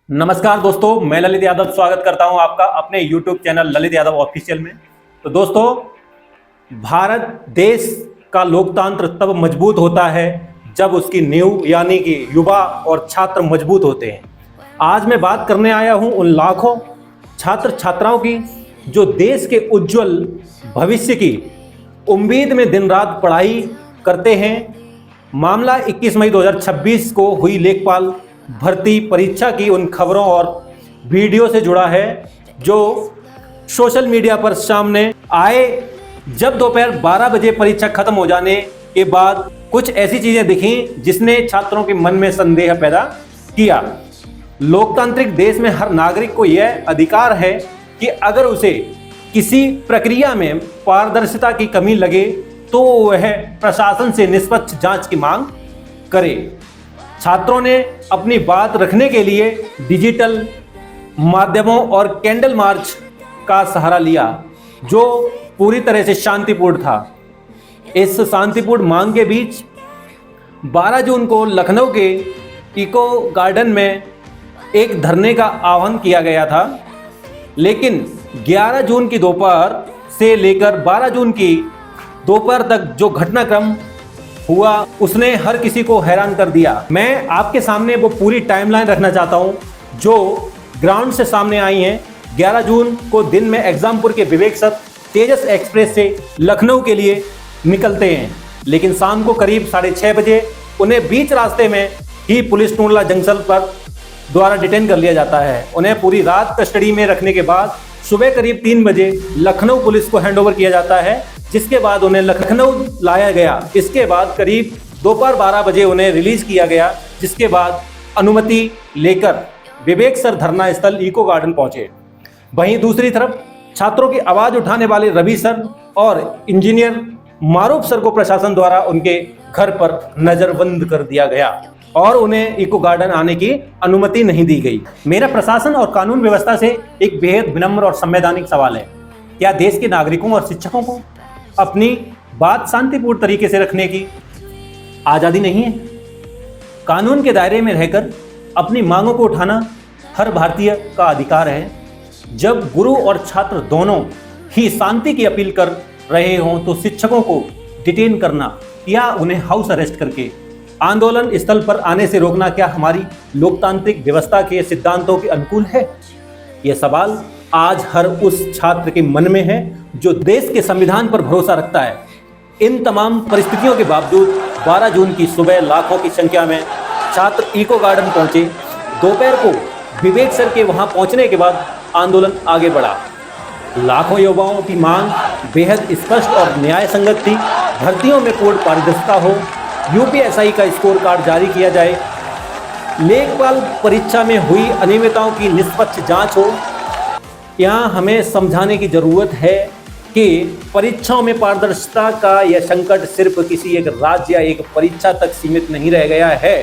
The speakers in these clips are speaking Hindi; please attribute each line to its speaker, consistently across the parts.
Speaker 1: नमस्कार दोस्तों, मैं ललित यादव स्वागत करता हूं आपका अपने YouTube channel Lalit Yadav official में। तो दोस्तों, भारत देश का लोकतंत्र तब मजबूत होता है जब उसकी नींव यानी कि युवा और छात्र मजबूत होते हैं। आज मैं बात करने आया हूं उन लाखों छात्र छात्राओं की जो देश के उज्जवल भविष्य की उम्मीद में दिन रात पढ़ाई करते हैं। मामला 21 मई 2026 को हुई लेखपाल भर्ती परीक्षा की उन खबरों और वीडियो से जुड़ा है जो सोशल मीडिया पर सामने आए, जब दोपहर 12 बजे परीक्षा खत्म हो जाने के बाद कुछ ऐसी चीजें दिखी जिसने छात्रों के मन में संदेह पैदा किया। लोकतांत्रिक देश में हर नागरिक को यह अधिकार है कि अगर उसे किसी प्रक्रिया में पारदर्शिता की कमी लगे तो वह प्रशासन से निष्पक्ष जांच की मांग करे। छात्रों ने अपनी बात रखने के लिए डिजिटल माध्यमों और कैंडल मार्च का सहारा लिया, जो पूरी तरह से शांतिपूर्ण था। इस शांतिपूर्ण मांग के बीच 12 जून को लखनऊ के इको गार्डन में एक धरने का आह्वान किया गया था, लेकिन 11 जून की दोपहर से लेकर 12 जून की दोपहर तक जो घटनाक्रम हुआ उसने हर किसी को हैरान कर दिया। मैं आपके सामने वो पूरी टाइमलाइन रखना चाहता हूं जो ग्राउंड से सामने आई है। 11 जून को दिन में एग्जामपुर के विवेक सर तेजस एक्सप्रेस से लखनऊ के लिए निकलते हैं, लेकिन शाम को करीब 6:30 बजे उन्हें बीच रास्ते में ही पुलिस टूंडला जंक्शन पर द्वारा डिटेन कर लिया जाता है। उन्हें पूरी रात कस्टडी में रखने के बाद सुबह करीब 3 बजे लखनऊ पुलिस को हैंडओवर किया जाता है, जिसके बाद उन्हें लखनऊ लाया गया। इसके बाद करीब दोपहर 12 बजे उन्हें रिलीज किया गया, जिसके बाद अनुमति लेकर विवेक सर धरना स्थल इको गार्डन पहुंचे। वहीं दूसरी तरफ छात्रों की आवाज उठाने वाले रवि सर और इंजीनियर मारूफ सर को प्रशासन द्वारा उनके घर पर नजरबंद कर दिया गया और उन्हें इको गार्डन आने की अनुमति नहीं दी गई। मेरा प्रशासन और कानून व्यवस्था से एक बेहद विनम्र और संवैधानिक सवाल है, क्या देश के नागरिकों और शिक्षकों को अपनी बात शांतिपूर्ण तरीके से रखने की आज़ादी नहीं है? कानून के दायरे में रहकर अपनी मांगों को उठाना हर भारतीय का अधिकार है। जब गुरु और छात्र दोनों ही शांति की अपील कर रहे हों तो शिक्षकों को डिटेन करना या उन्हें हाउस अरेस्ट करके आंदोलन स्थल पर आने से रोकना क्या हमारी लोकतांत्रिक व्यवस्था के सिद्धांतों के अनुकूल है? यह सवाल आज हर उस छात्र के मन में है जो देश के संविधान पर भरोसा रखता है। इन तमाम परिस्थितियों के बावजूद 12 जून की सुबह लाखों की संख्या में छात्र इको गार्डन पहुंचे। दोपहर को विवेक सर के वहां पहुंचने के बाद आंदोलन आगे बढ़ा। लाखों युवाओं की मांग बेहद स्पष्ट और न्याय संगत थी। भर्तियों में पूर्ण पारदर्शिता हो, यूपीएससी का स्कोर कार्ड जारी किया जाए, लेखपाल परीक्षा में हुई अनियमितताओं की निष्पक्ष जांच हो। यहाँ हमें समझाने की जरूरत है कि परीक्षाओं में पारदर्शिता का यह संकट सिर्फ किसी एक राज्य या एक परीक्षा तक सीमित नहीं रह गया है।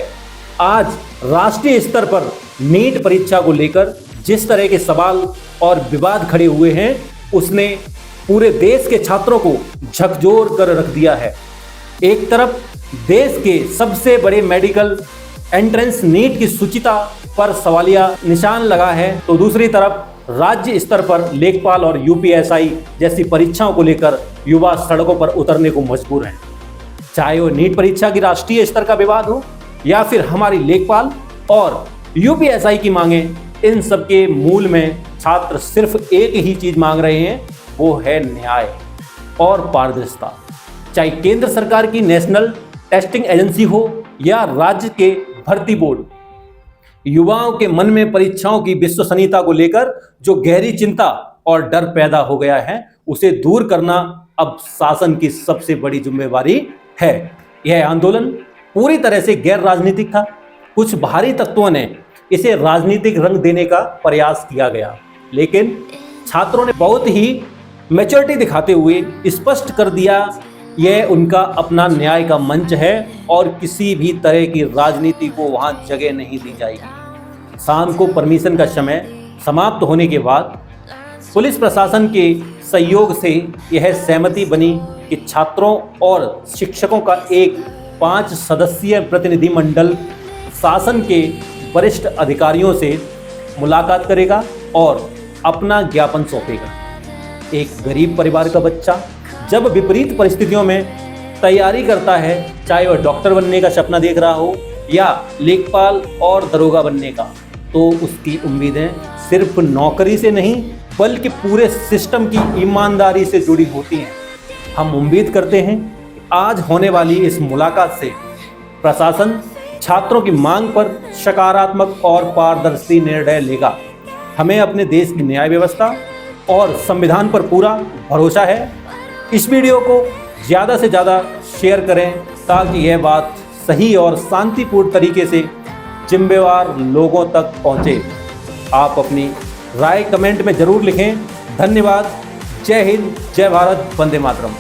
Speaker 1: आज राष्ट्रीय स्तर पर नीट परीक्षा को लेकर जिस तरह के सवाल और विवाद खड़े हुए हैं, उसने पूरे देश के छात्रों को झकझोर कर रख दिया है। एक तरफ देश के सबसे बड़े मेडिकल एंट्रेंस नीट की शुचिता पर सवालिया निशान लगा है, तो दूसरी तरफ राज्य स्तर पर लेखपाल और यूपीएससी जैसी परीक्षाओं को लेकर युवा सड़कों पर उतरने को मजबूर हैं। चाहे वो नीट परीक्षा की राष्ट्रीय स्तर का विवाद हो या फिर हमारी लेखपाल और यूपीएससी की मांगे, इन सब के मूल में छात्र सिर्फ एक ही चीज मांग रहे हैं, वो है न्याय और पारदर्शिता। चाहे केंद्र सरकार की नेशनल टेस्टिंग एजेंसी हो या राज्य के भर्ती बोर्ड, युवाओं के मन में परीक्षाओं की विश्वसनीयता को लेकर जो गहरी चिंता और डर पैदा हो गया है, उसे दूर करना अब शासन की सबसे बड़ी जिम्मेवारी है। यह आंदोलन पूरी तरह से गैर राजनीतिक था। कुछ बाहरी तत्वों ने इसे राजनीतिक रंग देने का प्रयास किया गया, लेकिन छात्रों ने बहुत ही मैच्योरिटी दिखाते हुए स्पष्ट कर दिया यह उनका अपना न्याय का मंच है और किसी भी तरह की राजनीति को वहां जगह नहीं दी जाएगी। शाम को परमिशन का समय समाप्त होने के बाद पुलिस प्रशासन के सहयोग से यह सहमति बनी कि छात्रों और शिक्षकों का एक 5 सदस्यीय प्रतिनिधिमंडल शासन के वरिष्ठ अधिकारियों से मुलाकात करेगा और अपना ज्ञापन सौंपेगा। एक गरीब परिवार का बच्चा जब विपरीत परिस्थितियों में तैयारी करता है, चाहे वह डॉक्टर बनने का सपना देख रहा हो या लेखपाल और दरोगा बनने का, तो उसकी उम्मीदें सिर्फ नौकरी से नहीं बल्कि पूरे सिस्टम की ईमानदारी से जुड़ी होती हैं। हम उम्मीद करते हैं कि आज होने वाली इस मुलाकात से प्रशासन छात्रों की मांग पर सकारात्मक और पारदर्शी निर्णय लेगा। हमें अपने देश की न्याय व्यवस्था और संविधान पर पूरा भरोसा है। इस वीडियो को ज़्यादा से ज़्यादा शेयर करें ताकि यह बात सही और शांतिपूर्ण तरीके से जिम्मेवार लोगों तक पहुंचे। आप अपनी राय कमेंट में ज़रूर लिखें। धन्यवाद। जय हिंद, जय भारत, वंदे मातरम।